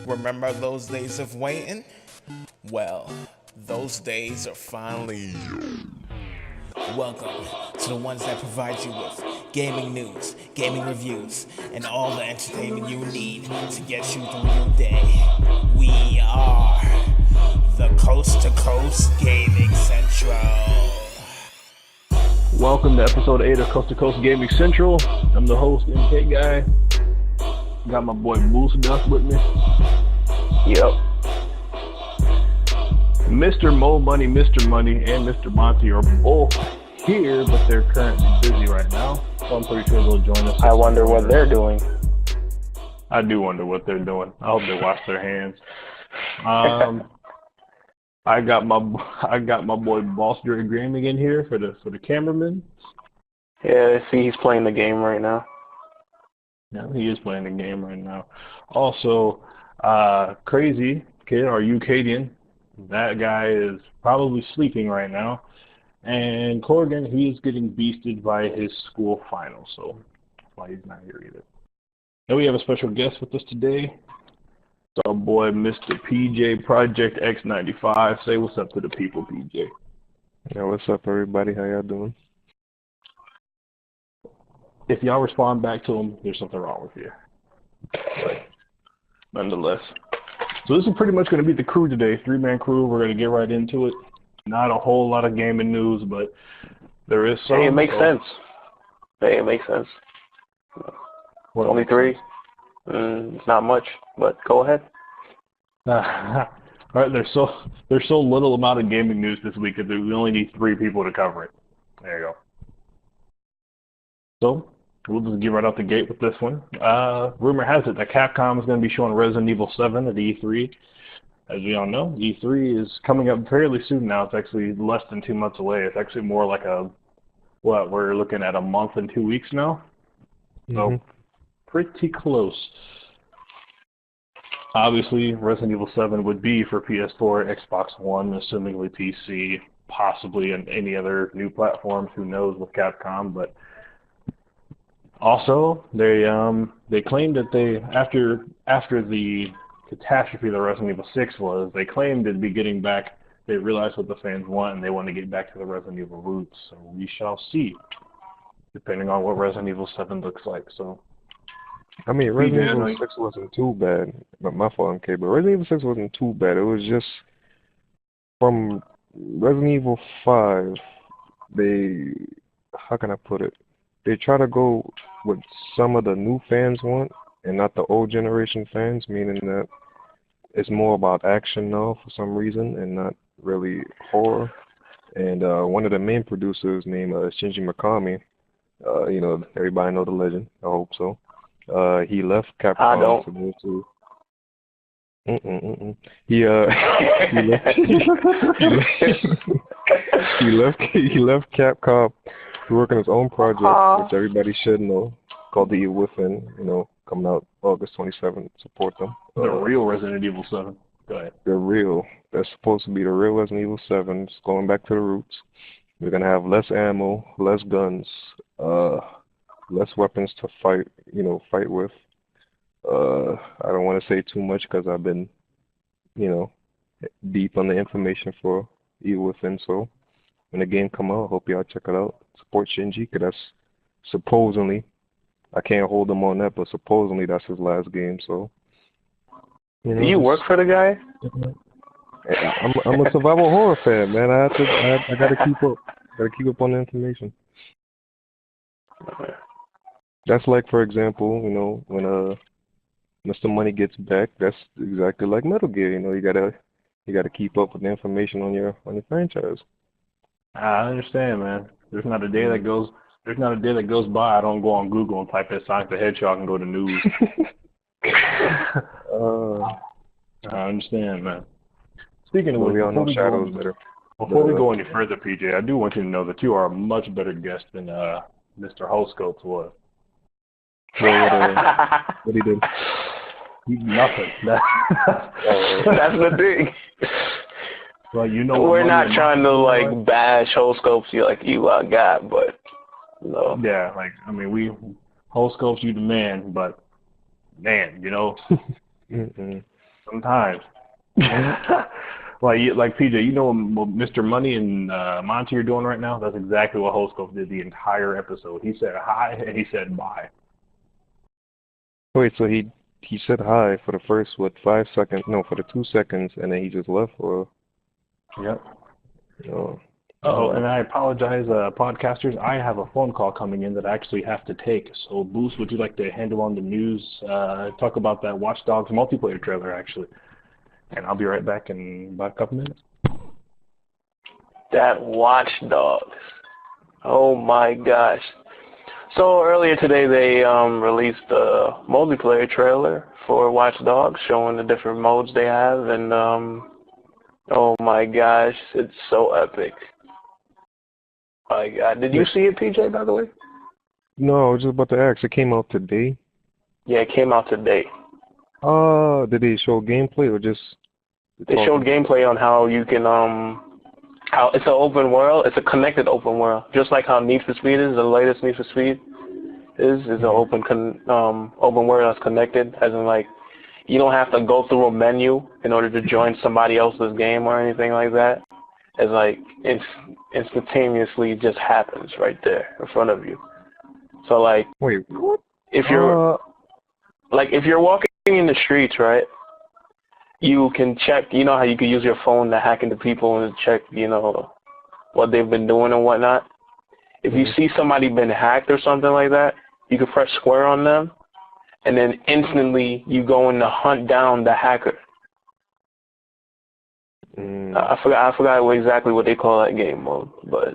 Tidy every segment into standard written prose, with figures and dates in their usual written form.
Remember those days of waiting? Well, those days are finally. Welcome to the ones that provide you with gaming news, gaming reviews, and all the entertainment you need to get you through your day. We are the Coast to Coast Gaming Central. Welcome to episode 8 of Coast to Coast Gaming Central. I'm the host, MKGUY. Got my boy Moose Dust with me. Yep. Mr. Mo Money, Mr. Money, and Mr. Monty are both here, but they're currently busy right now. So I'm pretty sure they'll join us. I wonder what they're doing. I do wonder what they're doing. I hope they wash their hands. I got my boy Boss Dre Gaming in here for the cameraman. Yeah, I see he's playing the game right now. Yeah, he is playing the game right now. Also, Crazy Kid, or Ukadian, that guy is probably sleeping right now. And Corrigan, he is getting beasted by his school final, so that's why he's not here either. And we have a special guest with us today. It's our boy, Mr. PJ Project X95. Say what's up to the people, PJ. Yeah, what's up, everybody? How y'all doing? If y'all respond back to him, there's something wrong with you. But nonetheless. So this is pretty much going to be the crew today, three-man crew. We're going to get right into it. Not a whole lot of gaming news, but there is some. Hey, it makes sense. Hey, it makes sense. What Only three? It's not much, but go ahead. All right, there's so little amount of gaming news this week that we only need 3 people to cover it. There you go. So we'll just get right out the gate with this one. Rumor has it that Capcom is going to be showing Resident Evil 7 at E3. As we all know, E3 is coming up fairly soon now. It's actually less than 2 months away. It's actually more like we're looking at a month and 2 weeks now. So pretty close. Obviously, Resident Evil 7 would be for PS4, Xbox One, assumingly PC, possibly on any other new platforms. Who knows with Capcom? But also, they claimed that they after the catastrophe that Resident Evil 6 was, they claimed it'd be getting back. They realized what the fans want, and they want to get back to the Resident Evil roots. So we shall see, depending on what Resident Evil 7 looks like. So, I mean, Resident Evil 6 wasn't too bad. But my fault, MK. But Resident Evil 6 wasn't too bad. It was just from Resident Evil 5. How can I put it? They try to go what some of the new fans want, and not the old generation fans, meaning that it's more about action now for some reason, and not really horror. And one of the main producers, named Shinji Mikami, everybody know the legend. I hope so. He left Capcom I don't. to go to. He left Capcom to work on his own project, which everybody should know, called The Evil Within. Coming out August 27th. Support them. The real Resident Evil 7. Go ahead. That's supposed to be the real Resident Evil 7. It's going back to the roots. We're gonna have less ammo, less guns, less weapons to fight with. I don't want to say too much because I've been, deep on the information for Evil Within. So when the game come out, I hope y'all check it out. Support Shinji, because that's supposedly, I can't hold him on that, but supposedly that's his last game. So Do you work for the guy? I'm a survival horror fan, man. I gotta keep up. Gotta keep up on the information. That's like, for example, when Mr. Money gets back, that's exactly like Metal Gear. You gotta keep up with the information on your franchise. I understand, man. There's not a day that goes by I don't go on Google and type in Sonic the Hedgehog and go to news. I understand, man. Speaking of which, we all know Shadow's better. Before we go any further, PJ, I do want you to know that you are a much better guest than Mr. Holscopes was. What he did? Nothing. That's the thing. Well, we're not trying to bash horoscopes you got, but no. Yeah, horoscopes you the man, but man, Mm-mm. Sometimes. like PJ, you know what Mr. Money and Monty are doing right now? That's exactly what Holscove did the entire episode. He said hi and he said bye. Wait, so he said hi for the first, what, 5 seconds? No, for the 2 seconds, and then he just left, or? Yep. Oh. Oh, and I apologize, podcasters. I have a phone call coming in that I actually have to take. So, Boost, would you like to handle on the news? Talk about that Watch Dogs multiplayer trailer, actually. And I'll be right back in about a couple minutes. That Watch Dogs. Oh my gosh. So earlier today they released the multiplayer trailer for Watch Dogs showing the different modes they have, and oh my gosh, it's so epic. My God. Did you see it, PJ, by the way? No, I was just about to ask. It came out today? Yeah, it came out today. Did they show gameplay or just... They showed gameplay on how you can, how it's an open world, it's a connected open world. Just like how Need for Speed is, the latest Need for Speed is an open world that's connected, as in like, you don't have to go through a menu in order to join somebody else's game or anything like that. It's like, instantaneously just happens right there in front of you. So like, Wait, what? if you're, if you're walking in the streets, right, you can check, you know how you can use your phone to hack into people and check, you know, what they've been doing and whatnot. If you see somebody been hacked or something like that, you can press square on them, and then instantly you go in to hunt down the hacker. I forgot exactly what they call that game mode, but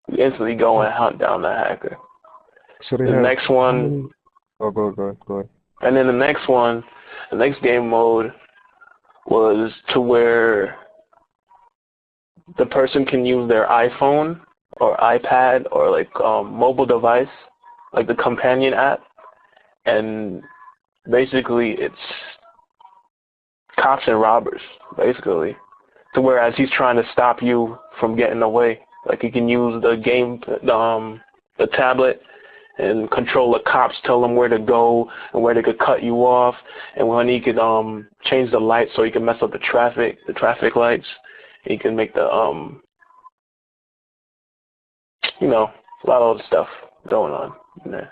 you instantly go and hunt down the hacker. So they the have next one. Oh, go ahead. And then the next one, the next game mode was to where the person can use their iPhone or iPad or like mobile device, like the companion app, and basically it's cops and robbers, basically. To whereas he's trying to stop you from getting away, like he can use the tablet and control the cops, tell them where to go and where they could cut you off, and when he could change the lights so he can mess up the traffic lights. He can make the you know, a lot of other stuff going on in there.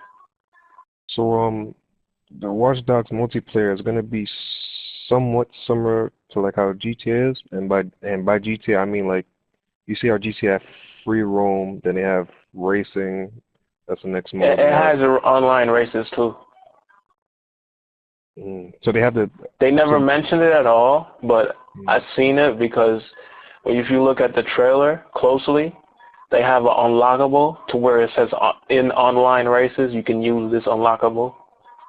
So the Watch Dogs multiplayer is gonna be somewhat similar to like how GTA is, and by GTA I mean like you see how GTA have free roam, then they have racing. That's the next mode. It has online races too. So they have the. They never mentioned it at all, but I've seen it because if you look at the trailer closely, they have an unlockable to where it says in online races you can use this unlockable,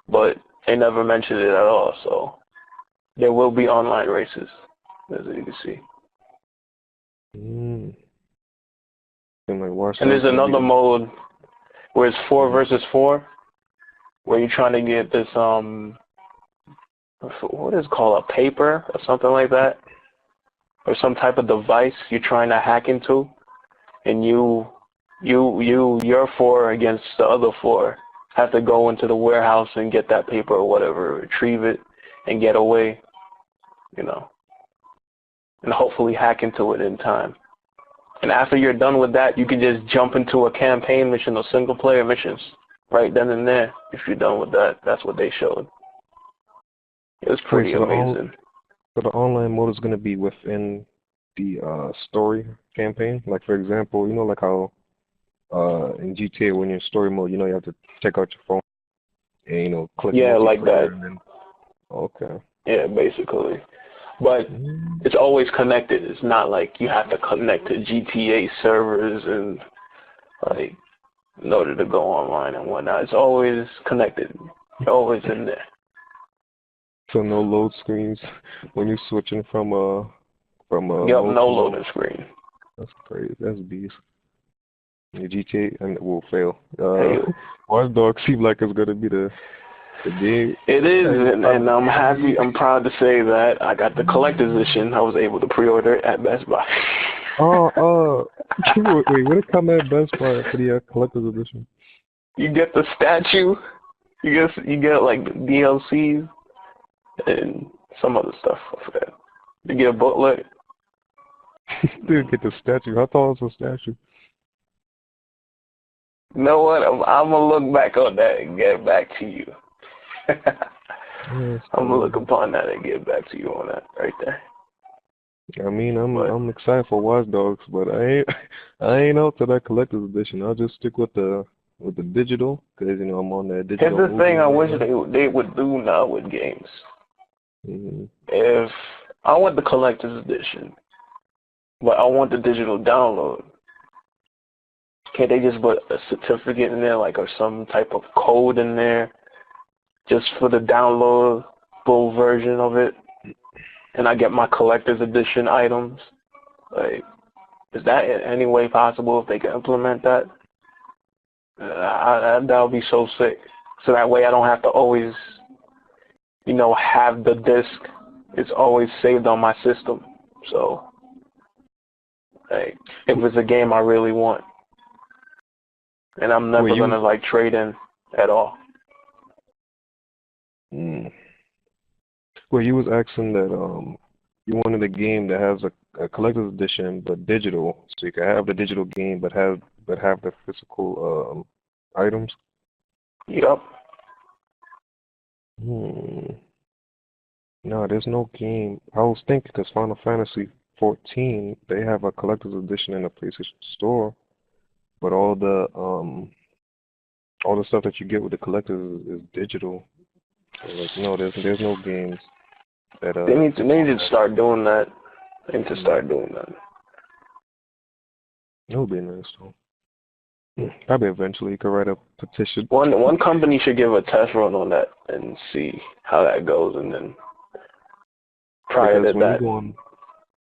but they never mentioned it at all. So there will be online races, as you can see. And there's another mode where it's 4 versus 4, where you're trying to get this what is it called, a paper or something like that, or some type of device you're trying to hack into, and your 4 against the other 4 have to go into the warehouse and get that paper or whatever, retrieve it and get away, you know, and hopefully hack into it in time. And after you're done with that, you can just jump into a campaign mission or single player missions right then and there. If you're done with that, that's what they showed. It was pretty amazing. So the online mode is going to be within the story campaign. Like for example, you know, like how in GTA when you're in story mode, you know, you have to check out your phone and you know click. Yeah, like that. And then, okay. Yeah, basically. But it's always connected. It's not like you have to connect to GTA servers and like in order to go online and whatnot. It's always connected. You're always in there. So no load screens when you're switching from a Yep, no loading screen. That's crazy. That's beast. The GTA and it will fail. Hey. Watch Dogs seem like it's gonna be the game. It is, and I'm happy. I'm proud to say that I got the collector's edition. I was able to pre-order it at Best Buy. Wait, what did come at Best Buy for the collector's edition? You get the statue. You get like the DLCs and some other stuff. I forgot. You get a booklet. Dude, get the statue. I thought it was a statue. You know what? I'm gonna look back on that and get back to you. Yes, I'm gonna look upon that and get back to you on that right there. I mean, I'm excited for Watch Dogs, but I ain't out to that collector's edition. I'll just stick with the digital, because I'm on that digital. Here's the thing I wish they would do now with games. Mm-hmm. If I want the collector's edition, but I want the digital download, can't they just put a certificate in there, like, or some type of code in there, just for the downloadable version of it, and I get my collector's edition items? Like, is that in any way possible if they can implement that? That would be so sick. So that way I don't have to always, have the disc. It's always saved on my system. So, like, if it's a game I really want, and I'm never gonna like trade in at all. Well, you was asking that you wanted a game that has a collector's edition but digital, so you can have the digital game but have the physical items. Yep. No, there's no game. I was thinking because Final Fantasy 14, they have a collector's edition in the PlayStation Store, but all the stuff that you get with the collectors is digital. So, like, no, there's no games that They need to start doing that. They need to start doing that. It would be nice though. Probably eventually you could write a petition. One company should give a test run on that and see how that goes, and then prior to that.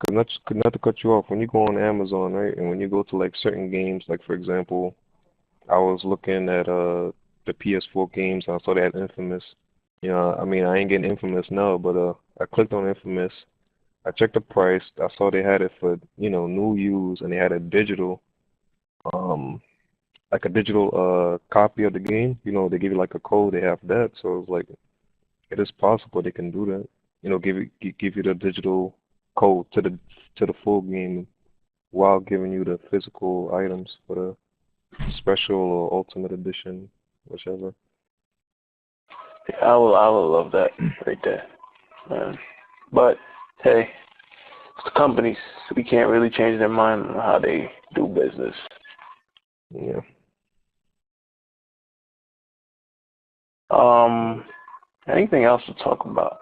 Because not to cut you off, when you go on Amazon, right, and when you go to like certain games, like for example, I was looking at the PS4 games, and I saw they had Infamous. I mean, I ain't getting Infamous now, but I clicked on Infamous. I checked the price. I saw they had it for new use, and they had a digital, like a digital copy of the game. They give you like a code. They have that, so it's like it is possible they can do that. Give you the digital code to the full game while giving you the physical items for the special or ultimate edition, whichever. I would love that right there. But hey, it's the companies. We can't really change their mind on how they do business. Yeah. Anything else to talk about?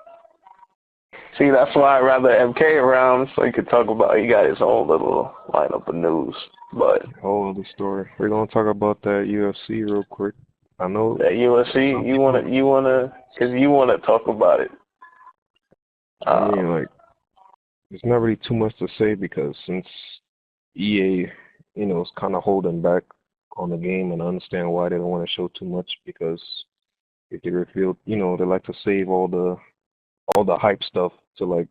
See, that's why I'd rather MK around, so he could talk about. He got his own little lineup of news. But whole other story. We're gonna talk about that UFC real quick. I know that UFC. You wanna, cause you wanna talk about it. I mean, like, there's not really too much to say because since EA, is kind of holding back on the game, and I understand why they don't want to show too much, because if they reveal, they like to save all the hype stuff to like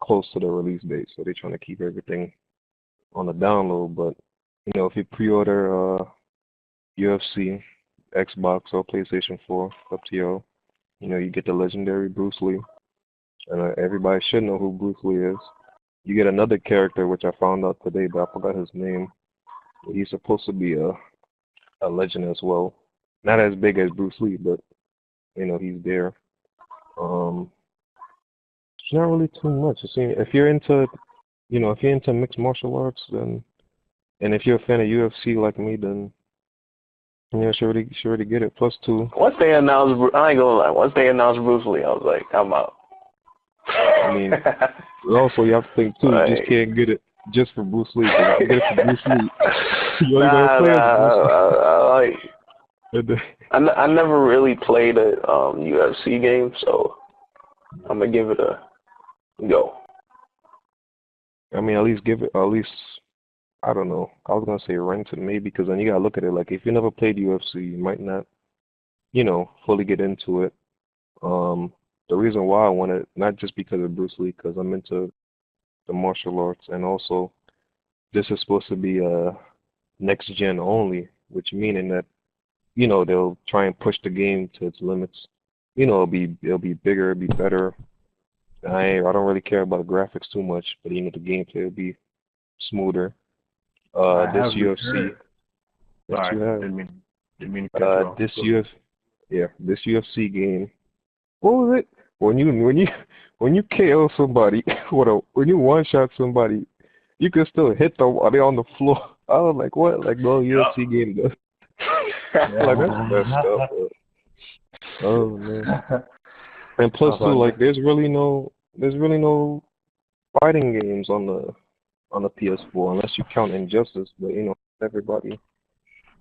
close to the release date, so they're trying to keep everything on the download. But if you pre-order UFC, Xbox or PlayStation 4, up to you. You get the legendary Bruce Lee, and everybody should know who Bruce Lee is. You get another character which I found out today, but I forgot his name. He's supposed to be a legend as well, not as big as Bruce Lee, but he's there. It's not really too much. If you're into, mixed martial arts, then, and if you're a fan of UFC like me, then sure to get it. Plus two. Once they announced, I ain't gonna lie. Once they announced Bruce Lee, I was like, I'm out. I mean, also you have to think too. You just can't get it just for Bruce Lee. If you get it for Bruce Lee, I never really played a UFC game, so I'm gonna give it a go. I mean, at least I don't know. I was gonna say rent it maybe, because then you gotta look at it like, if you never played UFC, you might not, fully get into it. The reason why I want it, not just because of Bruce Lee, because I'm into the martial arts, and also this is supposed to be next gen only, which meaning that they'll try and push the game to its limits. It'll be bigger, it'll be better. I don't really care about the graphics too much, but the gameplay will be smoother. I This have UFC, heard. yes, Sorry, you have. didn't mean to cut you off. This this UFC game. What was it? When you KO somebody, when you one shot somebody, you can still hit them while they're on the floor. I was like, what? Like no UFC game does. Like that's messed up. Oh man. And plus too, like there's really no fighting games on the PS4 unless you count Injustice. But everybody,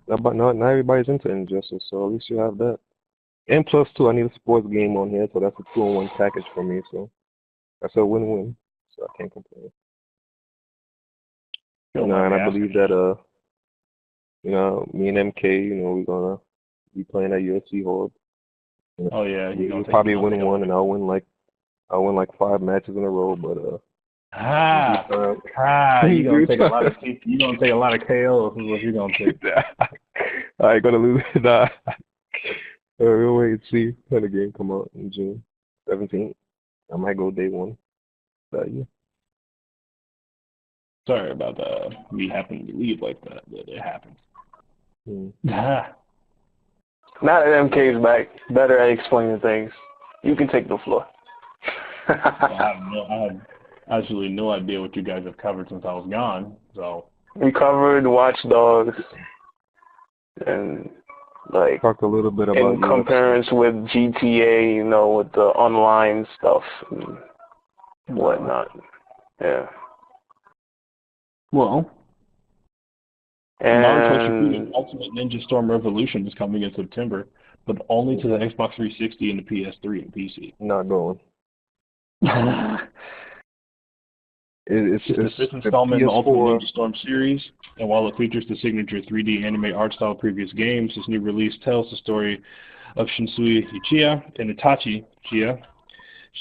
not everybody's into Injustice, so at least you have that. And plus two, I need a sports game on here, so that's a 2-in-1 package for me. So that's a win-win. So I can't complain. And I believe that me and MK, we're gonna be playing at UFC Horde. Oh yeah, We'll probably win one, and I'll win like 5 matches in a row. But you gonna take a lot of KOs is what you're gonna take. I ain't gonna lose. Nah. We'll wait and see when the game come out in June 17th. I might go day one. But yeah. Sorry about me happening to leave like that, but it happens. Now that MK's back, better at explaining things. You can take the floor. I have absolutely no idea what you guys have covered since I was gone. So we covered Watch Dogs and like talked a little bit about in comparison with GTA, with the online stuff and whatnot. Yeah. Well, and Naruto Ultimate Ninja Storm Revolution is coming in September, but only to the Xbox 360 and the PS3 and PC. Not going. It's the fifth installment in the Ultimate Ninja Storm series, and while it features the signature 3D anime art style of previous games, this new release tells the story of Shinsui Uchiha and Itachi Uchiha.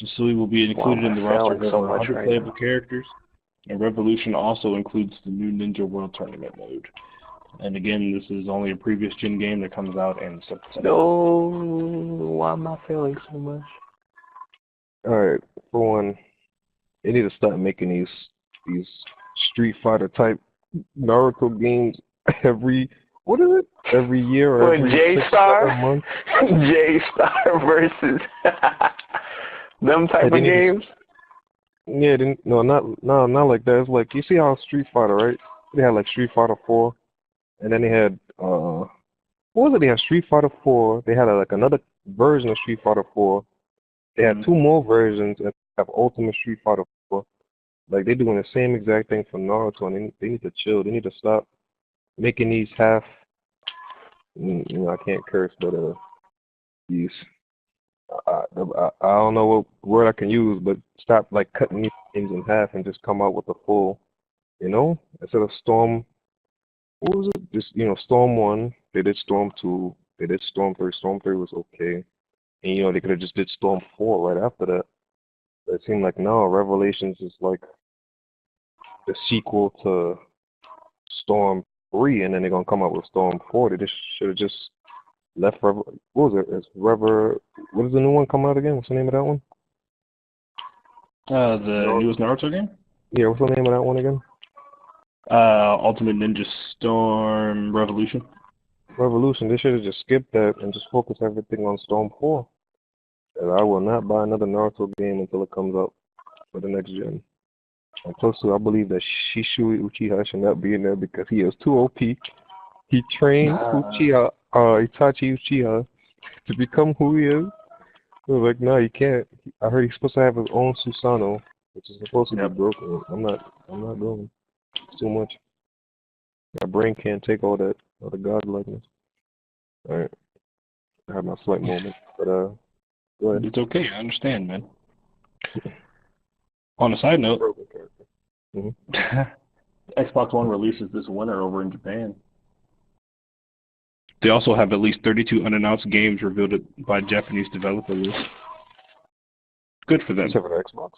Shinsui will be included in the roster of over 100 playable characters, and Revolution also includes the new Ninja World Tournament mode. And again, this is only a previous gen game that comes out in September. No, why am I failing so much? Alright, for one, they need to start making these Street Fighter type Naruto games every year or every J-Star? month. J-Star versus them type of games? Yeah, not like that. It's like, you see how Street Fighter, right? They had like Street Fighter 4, and then they had what was it? They had Street Fighter 4. They had like another version of Street Fighter 4. They had 2 more versions and have Ultimate Street Fighter 4. Like they're doing the same exact thing for Naruto, and they need to chill. They need to stop making these half. I can't curse, but these. I don't know what word I can use, but stop like cutting these things in half and just come out with a full, instead of Storm. What was it? Just Storm 1. They did Storm 2. They did Storm 3. Storm 3 was okay, and they could have just did Storm 4 right after that. But it seemed like no, Revelations is like the sequel to Storm 3, and then they're gonna come out with Storm 4. They just should have just left what was it? What is the new one coming out again? What's the name of that one? The newest Naruto game? Yeah, what's the name of that one again? Ultimate Ninja Storm Revolution. Revolution. They should have just skipped that and just focus everything on Storm 4. And I will not buy another Naruto game until it comes out for the next gen. And plus, I believe that Shisui Uchiha should not be in there because he is too OP. He trained Itachi Uchiha to become who he is. I was like, no, he can't. I heard he's supposed to have his own Susanoo, which is supposed to be broken. I'm not going. It's too much. My brain can't take all the godlikeness. Alright. I had my slight moment, but go ahead. It's okay, I understand, man. On a side note, Xbox One releases this winter over in Japan. They also have at least 32 unannounced games revealed by Japanese developers. Good for them. Except for the Xbox.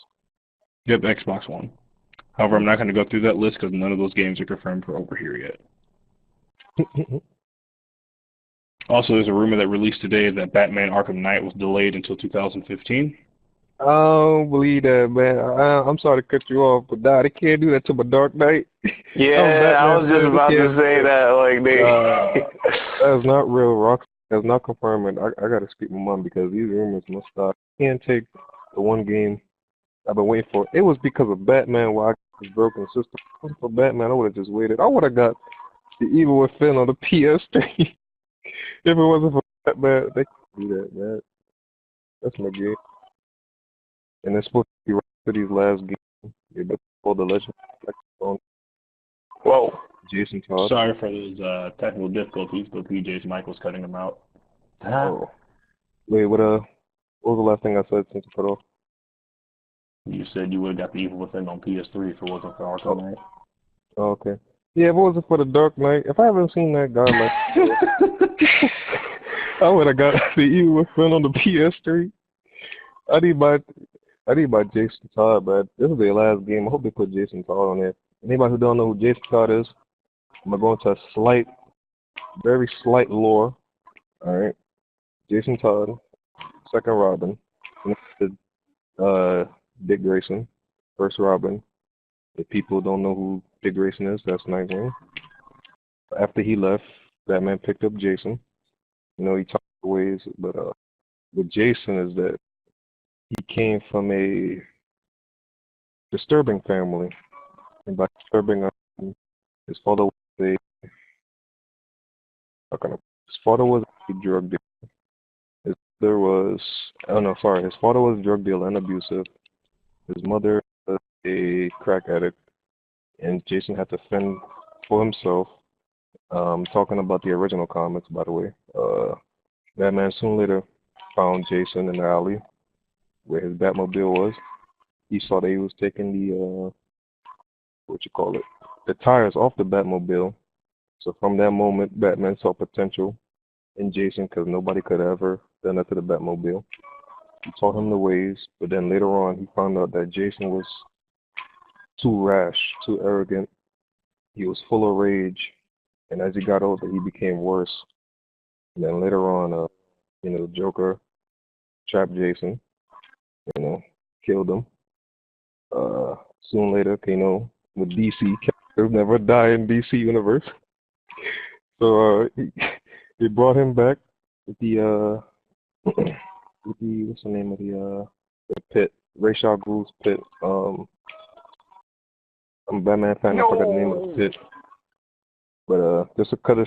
Yep, Xbox One. However, I'm not going to go through that list because none of those games are confirmed for over here yet. Also, there's a rumor that released today that Batman Arkham Knight was delayed until 2015. I don't believe that, man. I'm sorry to cut you off, but nah, they can't do that to my Dark Knight. Yeah, I was just about to say that. Like That's not real, Rock. That's not confirmed. I gotta speak to my mom because these rumors must stop. Can't take the one game I've been waiting for. It was because of Batman why I got this broken system. If it wasn't for Batman, I would have just waited. I would have got the Evil Within on the PS3. If it wasn't for Batman, they can't do that, man. That's my game. And it's supposed to be right to these last games. Yeah, that's called the Legend on whoa. Jason Todd. Sorry for those technical difficulties, but PJ's mic was cutting him out. Oh. Wait, what was the last thing I said since you cut off? You said you would have got the Evil Within on PS3 if it wasn't for Arkham Knight. Oh, okay. Yeah, if it wasn't for the Dark Knight, if I haven't seen that guy like I would have got the Evil Within on the PS3. I need my Jason Todd, but this is their last game. I hope they put Jason Todd on there. Anybody who don't know who Jason Todd is, I'm gonna go into a very slight lore. Alright. Jason Todd, second Robin. Dick Grayson, first Robin. If people don't know who Dick Grayson is, that's Nightwing. After he left, Batman picked up Jason. You know, he talked ways, but with Jason is that he came from a disturbing family. And by disturbing, his father was his father was a drug dealer. His mother was, oh no, sorry, his father was a drug dealer and abusive. His mother was a crack addict, and Jason had to fend for himself. Talking about the original comics, by the way. Batman soon later found Jason in the alley where his Batmobile was. He saw that he was taking the the tires off the Batmobile. So from that moment, Batman saw potential in Jason because nobody could ever done that to the Batmobile. He taught him the ways, but then later on, he found out that Jason was too rash, too arrogant. He was full of rage, and as he got older, he became worse. And then later on, Joker trapped Jason, killed him. Soon later, with DC, characters never die in DC universe. So he brought him back with the what's the name of the pit, Ra's al Ghul's pit. I'm a Batman fan. I forgot the name of the pit. But just to cut the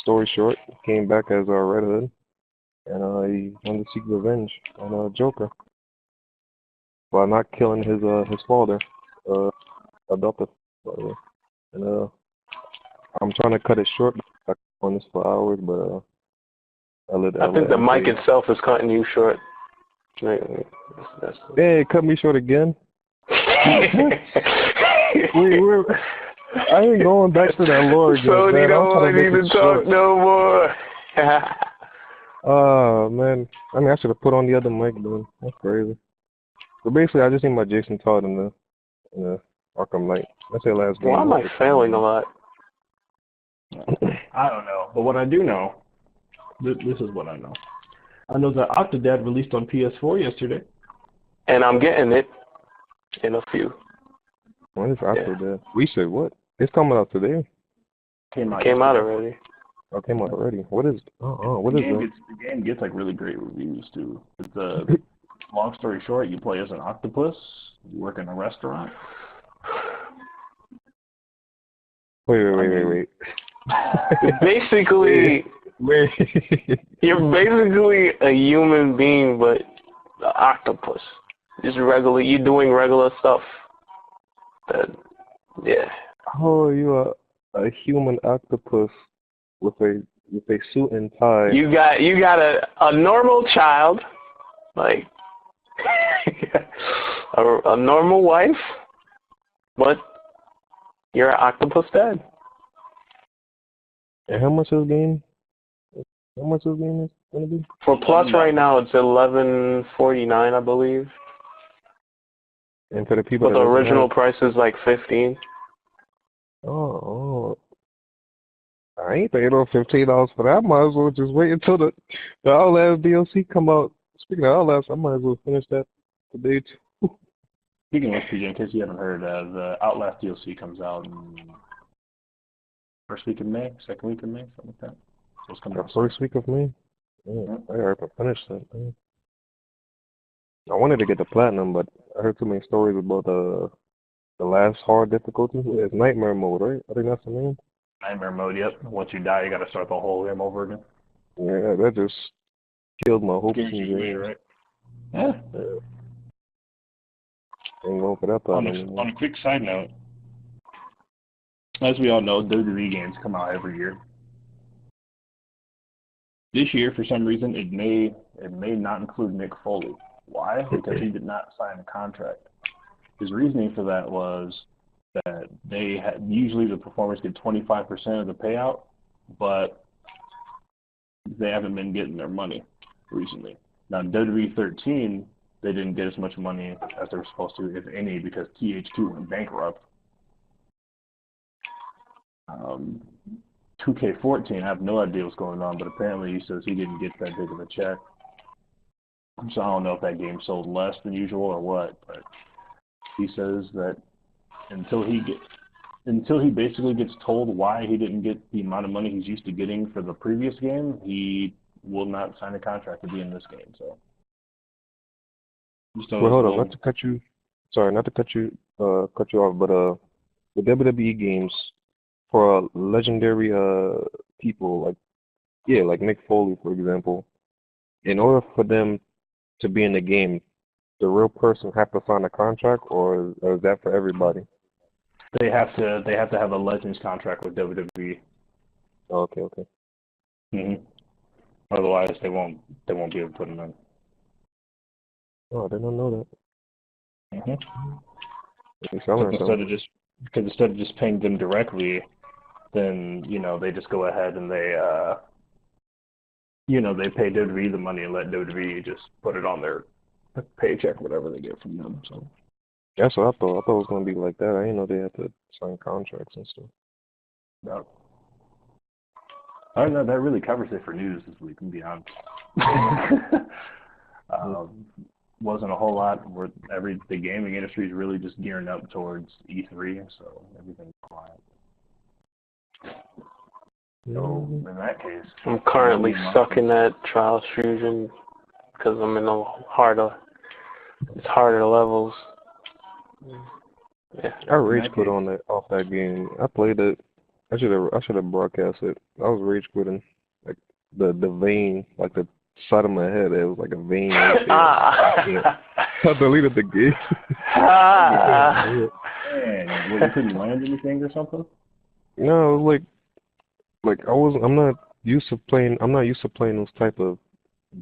story short, he came back as Red Hood, and he wanted to seek revenge on Joker by not killing his father, adopted father. And I'm trying to cut it short. I could go on this for hours, but I think the mic itself is cutting you short. Hey, it cut me short again. I ain't going back to that lore again. So man. you don't want me to talk no more. Oh man, I mean I should have put on the other mic, man. That's crazy. But basically, I just need my Jason Todd in the Arkham Knight. That's their last game. Why am I failing a lot? I don't know, but what I do know, this is what I know. I know that Octodad released on PS4 yesterday. And I'm getting it in a few. When is Octodad? We said what? It's coming out today. Came out already. Oh, came out already. What is? What is that? The game gets like really great reviews too. It's long story short, you play as an octopus. You work in a restaurant. Wait. Basically, Wait. you're basically a human being, but an octopus. Just regular, you're doing regular stuff. Yeah. Oh, you are a human octopus with a suit and tie. You got a normal child, like a normal wife, but you're an octopus dad. And how much this game? How much this game is gonna be? For Plus right now, it's $11.49, I believe. And for the people, but the original price is like $15. Oh, I ain't paying no $15 for that. I might as well just wait until the Outlast DLC come out Speaking of Outlast, I might as well finish that today too. Speaking of which, PJ, in case you haven't heard, the Outlast DLC comes out in first week of May, second week of May, something like that. So it's coming The out first week of May. Yeah, I already finished that. Man. I wanted to get the platinum, but I heard too many stories about the last hard difficulty. It's nightmare mode, right? I think that's the name. Nightmare mode, yep. Once you die, you gotta start the whole game over again. Yeah, that just killed my hopes and Scares you, dreams. right? Yeah. Ain't going for that platinum On anymore. a quick side note, as we all know, WWE games come out every year. This year, for some reason, it may not include Mick Foley. Why? Because he did not sign a contract. His reasoning for that was that usually the performers get 25% of the payout, but they haven't been getting their money recently. Now, in WWE 13, they didn't get as much money as they were supposed to, if any, because TH2 went bankrupt. 2K14, I have no idea what's going on, but apparently he says he didn't get that big of a check. So I don't know if that game sold less than usual or what, but he says that until he basically gets told why he didn't get the amount of money he's used to getting for the previous game, he will not sign a contract to be in this game. So. Well, hold on, not to cut you. Sorry, not to cut you off, but the WWE games for legendary people like Mick Foley, for example, in order for them to be in the game, the real person have to sign a contract, or is that for everybody? They have to have a Legends contract with WWE. Oh, okay. Otherwise, they won't be able to put them in. Oh, I did not know that. Instead of just paying them directly, then they just go ahead and they they pay WWE the money and let WWE just put it on their paycheck, whatever they get from them. So that's what I thought. I thought it was gonna be like that. I didn't know they had to sign contracts and stuff. No. I don't know. That really covers it for news this week. To be honest, wasn't a whole lot. The gaming industry is really just gearing up towards E3, so everything's quiet. So in that case, I'm currently stuck in that Trials Fusion because I'm in it's harder levels. Yeah. I rage quit off that game. I played it. I should have broadcast it. I was rage quitting. Like the vein, like the side of my head, it was like a vein right there. I deleted the game. Man, you couldn't land anything or something? No, it was I'm not used to playing those type of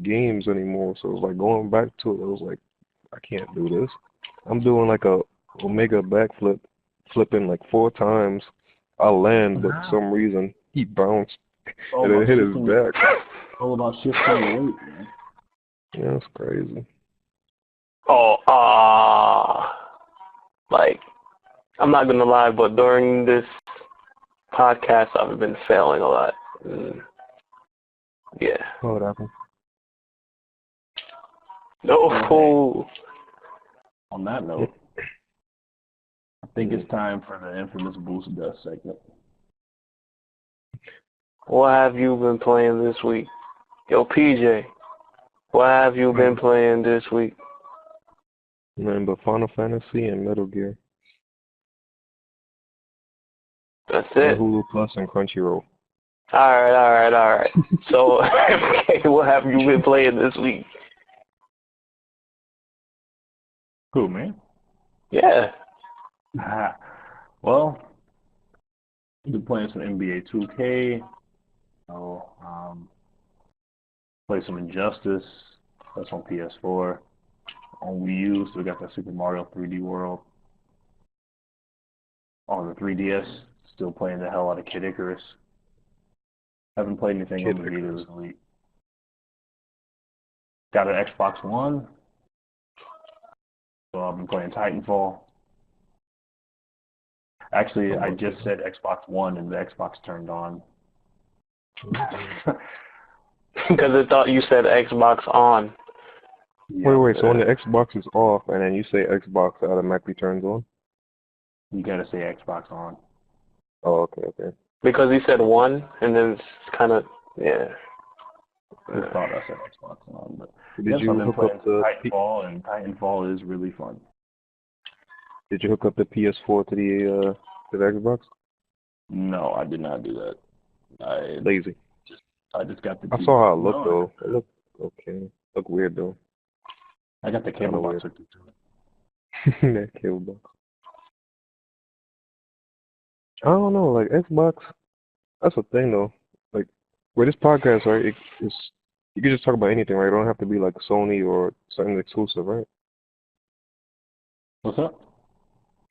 games anymore. So it was like going back to it. It was like, I can't do this. I'm doing like a Omega backflip, flipping like 4 times. I land, but for some reason he bounced and then hit his back. All about shifting your weight, man. Yeah, that's crazy. Like, I'm not gonna lie, but during this podcast, I've been failing a lot. Yeah. What happened? No. On that note, I think it's time for the infamous Boost Dust segment. What have you been playing this week? Yo, PJ, what have you been playing this week? Remember Final Fantasy and Metal Gear. That's it. Hulu Plus and Crunchyroll. All right. So, okay, what have you been playing this week? Cool, man. Yeah. Well, I've been playing some NBA 2K. Play some Injustice. That's on PS4. On Wii U, so we got that Super Mario 3D World. On the 3DS, still playing the hell out of Kid Icarus. Haven't played anything on the Vita this week. Got an Xbox One. So I've been playing Titanfall. Actually, I just said Xbox One and the Xbox turned on. Because I thought you said Xbox on. Wait. So when the Xbox is off, and then you say Xbox, it automatically turns on. You gotta say Xbox on. Oh, okay. Because he said one, and then it's kind of, yeah. I thought I said Xbox on, but Did you I've been hook playing up the Titanfall, and Titanfall is really fun. Did you hook up the PS4 to the Xbox? No, I did not do that. Lazy. I just got the. I saw how it looked No, though. It looked okay. Looked weird though. I got the cable box hooked to it. That cable box. I don't know, like Xbox. That's the thing though. Like with this podcast, right? It's you can just talk about anything, right? It don't have to be like Sony or something exclusive, right? What's up?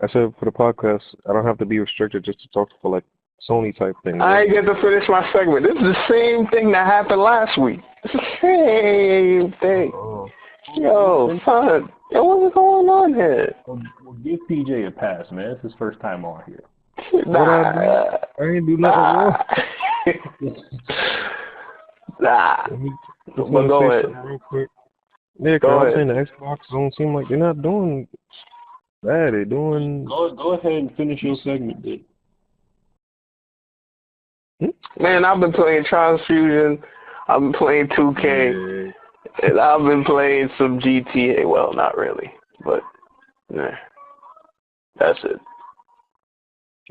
I said for the podcast, I don't have to be restricted just to talk for like Sony type things. I Right? ain't get to finish my segment. This is the same thing that happened last week. It's the same thing. Oh. Yo, son, yo, what's going on here? Well, give PJ a pass, man. It's his first time on here. What I do? I ain't do nothing wrong. Nah. Just But go say ahead. something real quick. Yeah, Go I'm ahead. saying the Xbox don't seem like they're not doing bad. They're doing. Go ahead and finish your segment, dude. Man, I've been playing Trials Fusion. I've been playing 2K. Yeah. And I've been playing some GTA. Well, not really, but nah. That's it.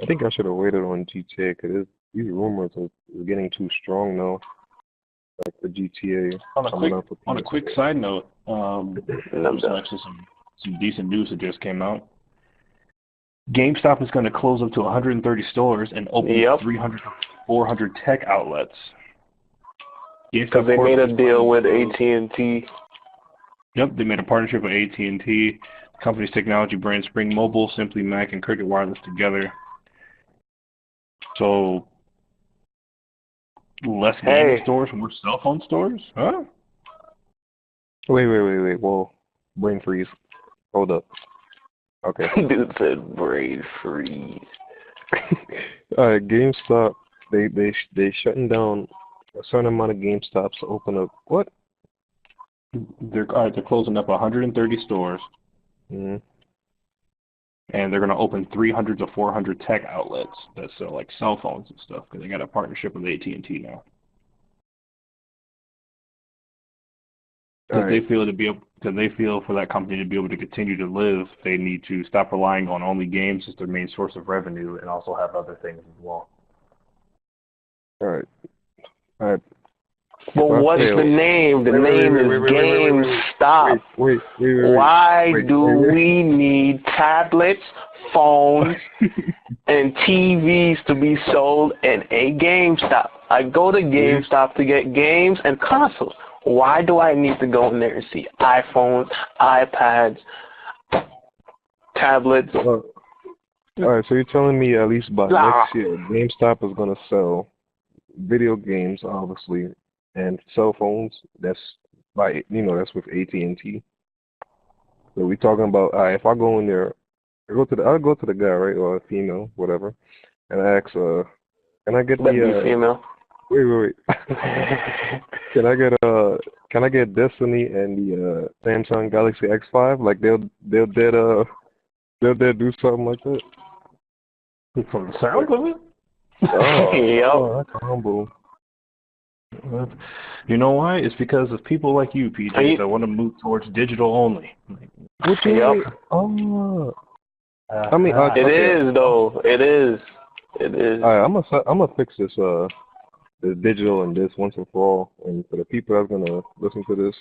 I think I should have waited on GTA because these rumors are getting too strong now. Like the GTA coming out for On a quick side note, there's actually some decent news that just came out. GameStop is going to close up to 130 stores and open 300 to 400 tech outlets. Because they made a deal with AT&T. Yep, they made a partnership with AT&T. The company's technology brands bring mobile, Simply Mac, and Cricket Wireless together. So, less gaming stores, more cell phone stores? Huh? Wait. Whoa. Brain freeze. Hold up. Okay. Dude said brain freeze. Alright, GameStop, they shutting down a certain amount of GameStops to open up. What? They're closing up 130 stores. Mm-hmm. And they're going to open 300 to 400 tech outlets that sell like cell phones and stuff because they got a partnership with AT&T now. Because they feel for that company to be able to continue to live, they need to stop relying on only games as their main source of revenue and also have other things as well. All right. But what's the name? The name is GameStop. Wait. Why do we need tablets, phones, and TVs to be sold in a GameStop? I go to GameStop to get games and consoles. Why do I need to go in there and see iPhones, iPads, tablets? All right, so you're telling me at least by next year, GameStop is going to sell video games, obviously, and cell phones. That's that's with AT&T. So we talking about if I go in there, I'll go to the guy, right, or a female, whatever, and I ask, can I get female? Wait. Can I get Destiny and the Samsung Galaxy X5? Like they'll do something like that. From the sound of it? Yep. That's humble. You know why? It's because of people like you, PJ, that want to move towards digital only. What you mean? Oh. I mean, it is though. It is. All right, I'm gonna fix this the digital and this once and for all. And for the people that's gonna listen to this,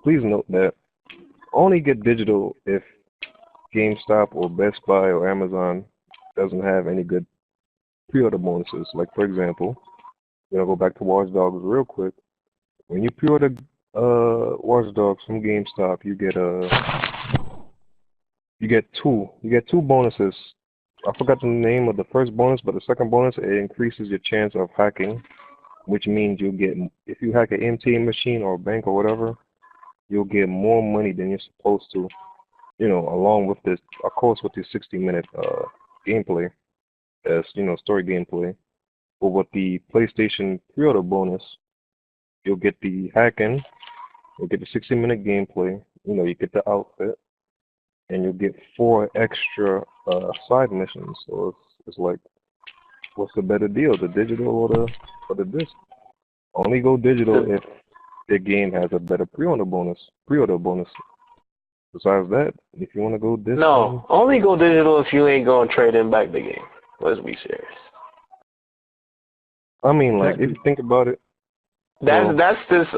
please note that only get digital if GameStop or Best Buy or Amazon doesn't have any good pre-order bonuses. Like for example, go back to Watch Dogs real quick. When you pre-order Watch Dogs from GameStop, you get two bonuses. I forgot the name of the first bonus, but the second bonus, it increases your chance of hacking, which means if you hack an ATM machine or a bank or whatever, you'll get more money than you're supposed to, along with this, of course, with your 60-minute gameplay, story gameplay. But with the PlayStation pre-order bonus, you'll get the hacking, You get the 60-minute gameplay. You know, you get the outfit, and you get 4 extra side missions. So it's like, what's the better deal, the digital or the disc? Only go digital if the game has a better pre-order bonus. Besides that, if you want to go disc, No, only go digital if you ain't going to trade in back the game. Let's be serious. I mean, like, if you think about it, That's just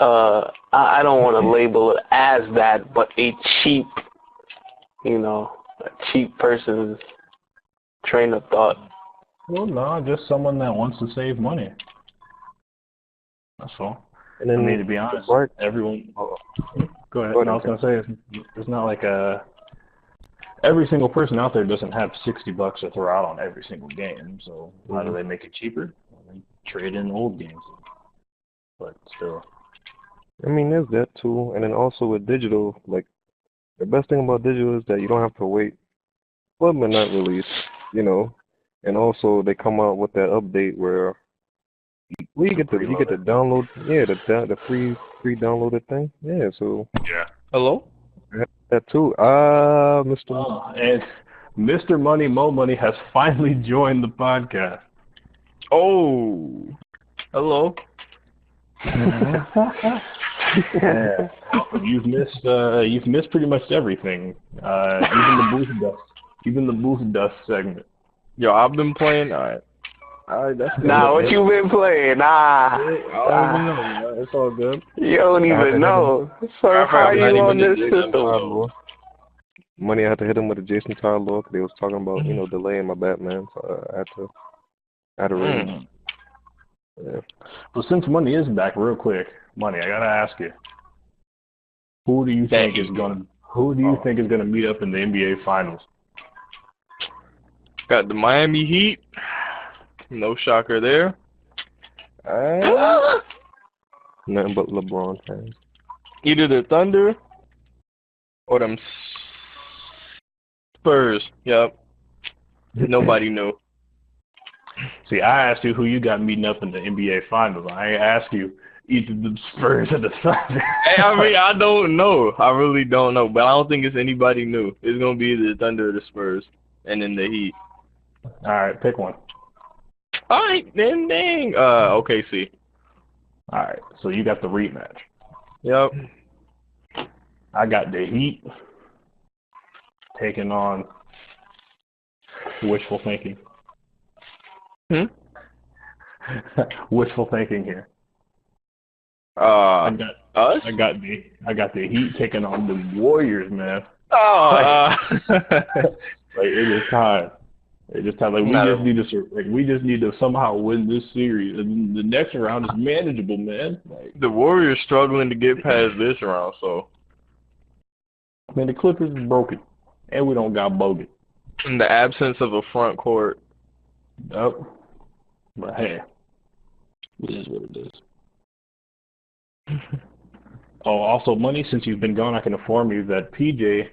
I don't want to label it as that, but a cheap, a cheap person's train of thought. Well, no, just someone that wants to save money. That's all. and then I mean, to be honest, right, everyone. Go ahead. Go ahead, No, I was gonna say it's not like every single person out there doesn't have $60 to throw out on every single game. So how do they make it cheaper? They trade in old games. But still. I mean, there's that too, and then also with digital, like, the best thing about digital is that you don't have to wait for the midnight release, you know, and also they come out with that update where you get the download, the free downloaded thing, yeah. So Yeah. Hello? that too. Mr. Oh, and Mr. Money Mo Money has finally joined the podcast. Oh. Hello. Yeah. You've missed pretty much everything. Even the booth dust segment. Yo, I've been playing. Alright, that's good. Nah, what you been playing? I don't even know, man. It's all good. You don't even know. So how you on this system? Money, I had to hit him with a Jason Todd law 'cause they was talking about, delaying my Batman, so I had to raise him. Yeah. But since Money is back, real quick, Money, I gotta ask you, who do you think is gonna meet up in the NBA Finals? Got the Miami Heat. No shocker there. Nothing but LeBron fans. Either the Thunder or them Spurs. Yep. Nobody knew. See, I asked you who you got meeting up in the NBA Finals. I ain't asked you either the Spurs or the Thunder. Hey, I mean, I don't know. I really don't know. But I don't think it's anybody new. It's going to be the Thunder or the Spurs. And then the Heat. All right, pick one. All right, then dang. OKC. All right, so you got the rematch. Yep. I got the Heat taking on wishful thinking. Wishful thinking here. Us? I got the Heat taking on the Warriors, man. Like it is time. It is time. Like we just need to somehow win this series, and the next round is manageable, man. Like The Warriors struggling to get past this round, so. man, the Clippers is broken, and we don't got Bogut. In the absence of a front court. Yep. But hey, it is what it is. Oh, also, Money, since you've been gone, I can inform you that PJ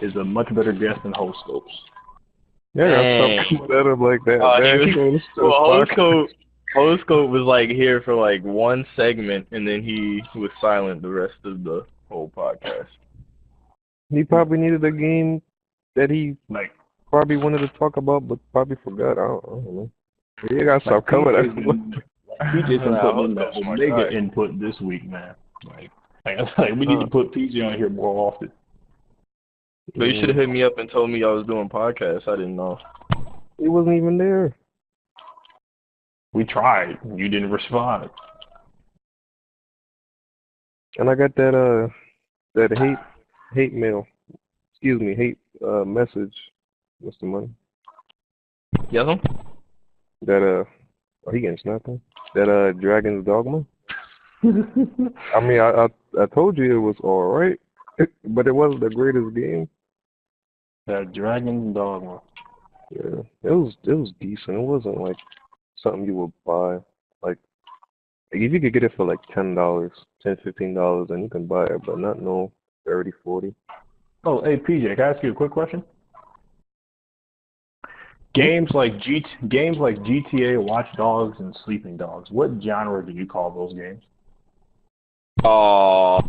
is a much better guest than Hostcopes. Yeah, I stopped coming at him like that. Hostcope was like here for like one segment, and then he was silent the rest of the whole podcast. He probably needed a game that he probably wanted to talk about, but probably forgot. I don't know. You gotta stop coming at him. PJ's been putting in the Omega input this week, man. Like we need to put PJ on here more often. But you should have hit me up and told me I was doing podcasts. I didn't know. He wasn't even there. We tried. You didn't respond. And I got that hate mail. Excuse me, hate message, Mr. Money. Yes, sir? That he getting snapped on? That Dragon's Dogma. I mean, I told you it was all right, but it wasn't the greatest game. That Dragon's Dogma. Yeah, it was decent. It wasn't like something you would buy. Like if you could get it for like $10, $15, then you can buy it, but not no 30, 40. Oh, hey PJ, can I ask you a quick question? Games like GTA, Watch Dogs, and Sleeping Dogs. What genre do you call those games? Oh,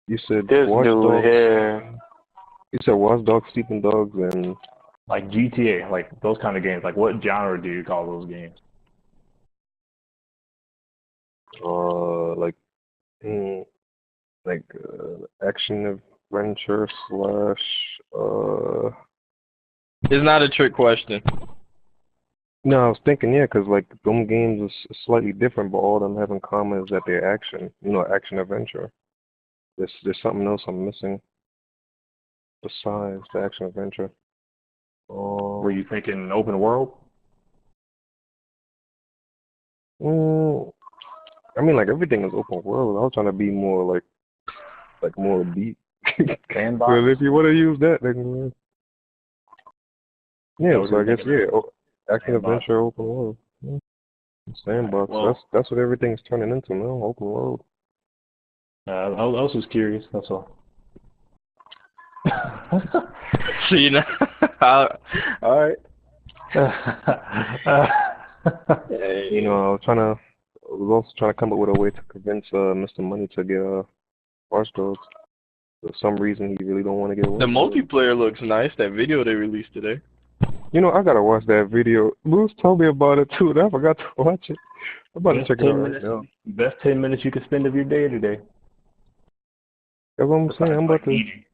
You said This Watch dude Dogs. here. You said Watch Dogs, Sleeping Dogs, and Like GTA, like those kind of games. Like what genre do you call those games? like action adventure slash it's not a trick question. No, I was thinking, yeah, 'cause like them games is slightly different, but all of them have in common is that they're action, action adventure. There's something else I'm missing besides the action adventure. Were you thinking open world? Mm, I mean, like everything is open world. I was trying to be more like more deep. Sandbox? But if you want to use that, then yeah. was So I you guess thinking of? action Sandbox. adventure, open world, sandbox. Well, That's what everything's turning into now. Open world. I was just curious. That's all. See now. All right. I was also trying to come up with a way to convince Mr. Money to get Watch Dogs. For some reason, he really don't want to get The Watch Dogs. multiplayer looks nice. That video they released today. I gotta watch that video. Bruce told me about it too, and I forgot to watch it. I'm about to check it out right now. Best 10 minutes you could spend of your day today. That's what I'm saying. I'm about to. eating.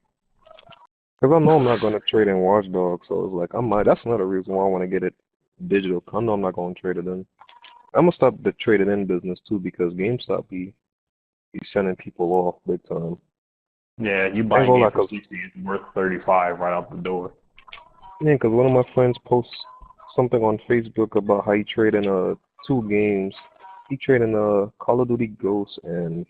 Because I know I'm not gonna trade in Watch Dogs, so it's like I might. That's another reason why I want to get it digital. I know I'm not gonna trade it in. I'm gonna stop the trade it in business too because GameStop be sending people off big time. Yeah, you buy a game for 60, it's worth 35 right out the door. Yeah, because one of my friends posts something on Facebook about how he traded in two games. He traded in Call of Duty Ghosts and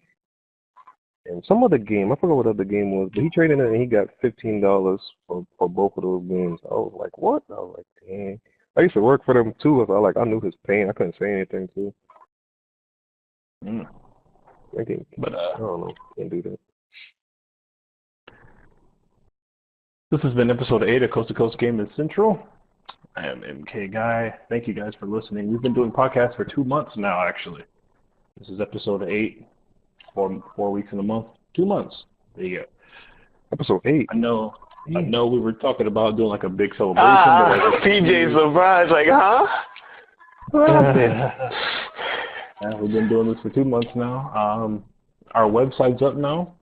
some other game. I forgot what other game was, but he traded in and he got $15 for both of those games. I was like, what? I was like, dang. I used to work for them too. I knew his pain. I couldn't say anything too. But I don't know. Can't do that. this has been episode 8 of Coast to Coast Gaming Central. I am MKGUY. Thank you guys for listening. We've been doing podcasts for 2 months now, actually. This is episode 8, 4 weeks in a month, 2 months. There you go. Episode 8. I know we were talking about doing like a big celebration. But PJ's surprised, like, huh? What happened? We've been doing this for 2 months now. Our website's up now.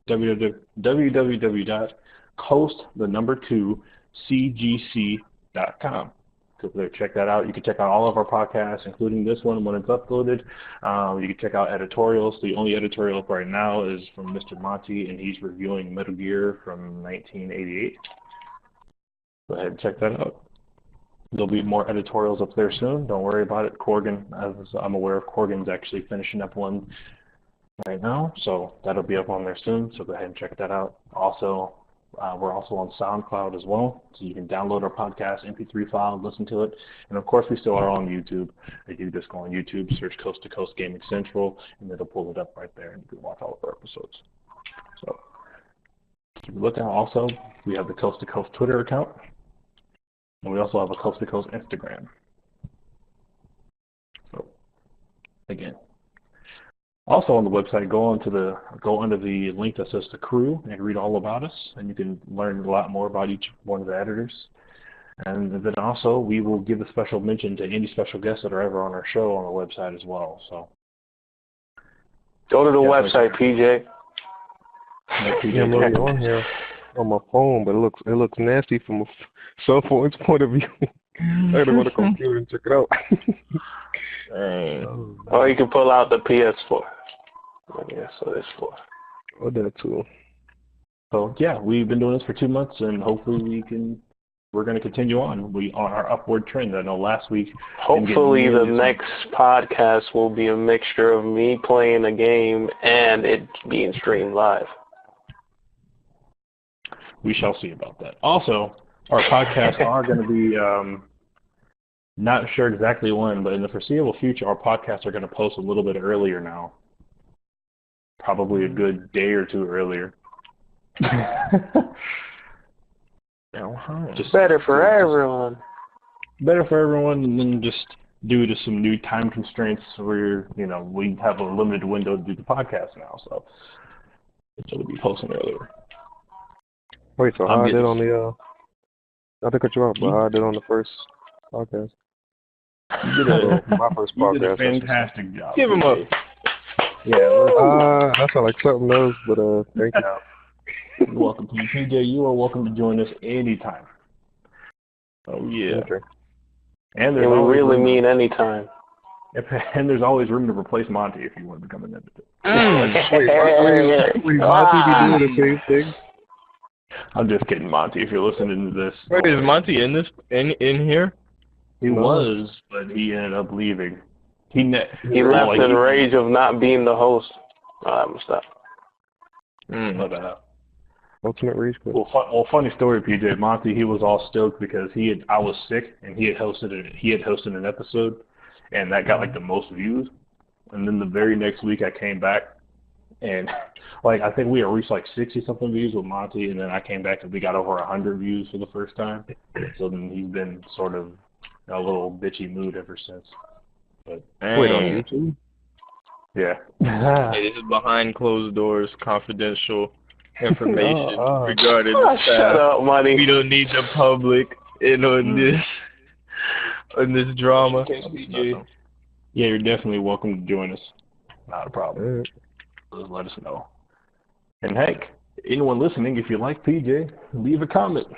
www.coast2cgc.com. Go there, check that out. You can check out all of our podcasts, including this one when it's uploaded. You can check out editorials. The only editorial up right now is from Mr. Monty, and he's reviewing Metal Gear from 1988. Go ahead and check that out. There'll be more editorials up there soon. Don't worry about it. Corgan, as I'm aware of, Corgan's actually finishing up one right now, so that'll be up on there soon. So go ahead and check that out. Also, we're also on SoundCloud as well, so you can download our podcast MP3 file, listen to it, and of course we still are on YouTube. If you just go on YouTube, search Coast to Coast Gaming Central, and it'll pull it up right there, and you can watch all of our episodes. So keep a look out. Also, we have the Coast to Coast Twitter account. And we also have a Coast to Coast Instagram. So, again. Also on the website, go under the link that says the crew and read all about us, and you can learn a lot more about each one of the editors. And then also, we will give a special mention to any special guests that are ever on our show on the website as well. So, go to the website, PJ. Yeah, I'm already on here on my phone, but it looks nasty from a cell phone's point of view. I gotta go to the computer and check it out. Or you can pull out the PS4. Yeah, so it's 4. Or that too. So yeah, we've been doing this for 2 months, and hopefully we're going to continue on. We on our upward trend. I know last week. Hopefully the next podcast will be a mixture of me playing a game and it being streamed live. We shall see about that. Also, our podcasts are going to be, not sure exactly when, but in the foreseeable future, our podcasts are going to post a little bit earlier now. Probably a good day or two earlier. Just better for everyone. Better for everyone, and then just due to some new time constraints, we have a limited window to do the podcast now, so we'll be posting earlier. Wait, so how I did on the not to cut you off, but how I did on the first podcast? You did my first podcast. You did a fantastic job. Give him up. Yeah. That sounds like something else, but thank you. You're welcome, PJ. You are welcome to join us anytime. Oh yeah. Okay. And we really mean anytime. And there's always room to replace Monty if you want to become an editor. Wait, Monty be doing the same thing? I'm just kidding, Monty. If you're listening to this, Wait, is Monty in here? He was, but he ended up leaving. He left in rage of not being the host. I'm gonna stop. Ultimate rage quit. Well, funny story, PJ. Monty, he was all stoked because I was sick and he had hosted an episode, and that got like the most views. And then the very next week I came back, and like I think we had reached like 60-something views with Monty, and then I came back and we got over 100 views for the first time. So then he's been sort of in a little bitchy mood ever since. But wait, on YouTube? Yeah. Hey, this is behind closed doors, confidential information regarding the staff. Shut up, Monty. We don't need the public in on this drama. Yeah, you're definitely welcome to join us. Not a problem. Just let us know. And heck, anyone listening, if you like PJ, leave a comment.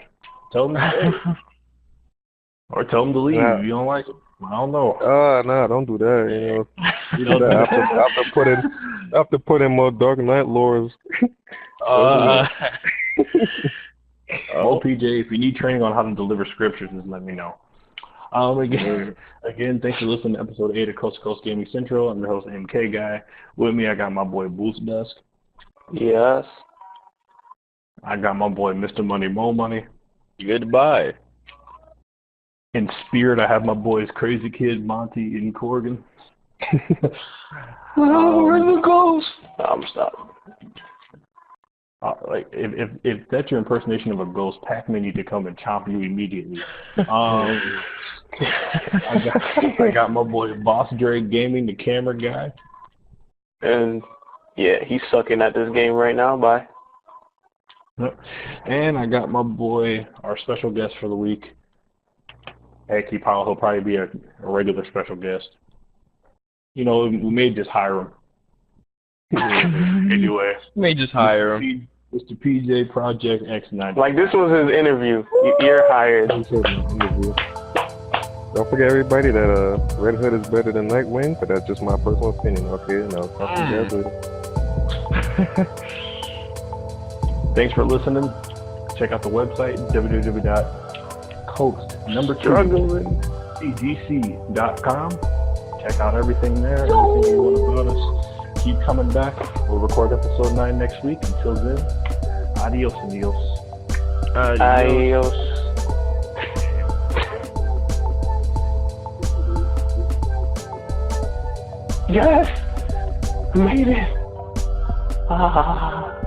Tell them to stay. Or tell them to leave if you don't like it. I don't know. No, don't do that. You know, after putting more Dark Knight lores. Well, PJ, if you need training on how to deliver scriptures, just let me know. Again, thanks for listening to episode 8 of Coast to Coast Gaming Central. I'm your host, MKGUY. With me, I got my boy Boost Dusk. Yes. I got my boy Mr. Money Mo Money. Goodbye. In spirit, I have my boys Crazy Kid, Monty, and Corgan. Where's the ghost? I'm stopping. Like if that's your impersonation of a ghost, Pac-Man need to come and chomp you immediately. I got my boy Boss Drake Gaming, the camera guy. And yeah, he's sucking at this game right now. Bye. And I got my boy, our special guest for the week. Heck, he'll probably be a regular special guest. We may just hire him. Anyway. May just hire him. Mr. PJ Project X90. Like, this was his interview. You're hired. Don't forget, everybody, that Red Hood is better than Nightwing, but that's just my personal opinion, okay? Now, talk to you guys later. Thanks for listening. Check out the website, www.coast2cgc.com. Check out everything there, everything you want about us. Keep coming back. We'll record episode 9 next week. Until then, adios, amigos. Adios. Yes! I made it! Ah.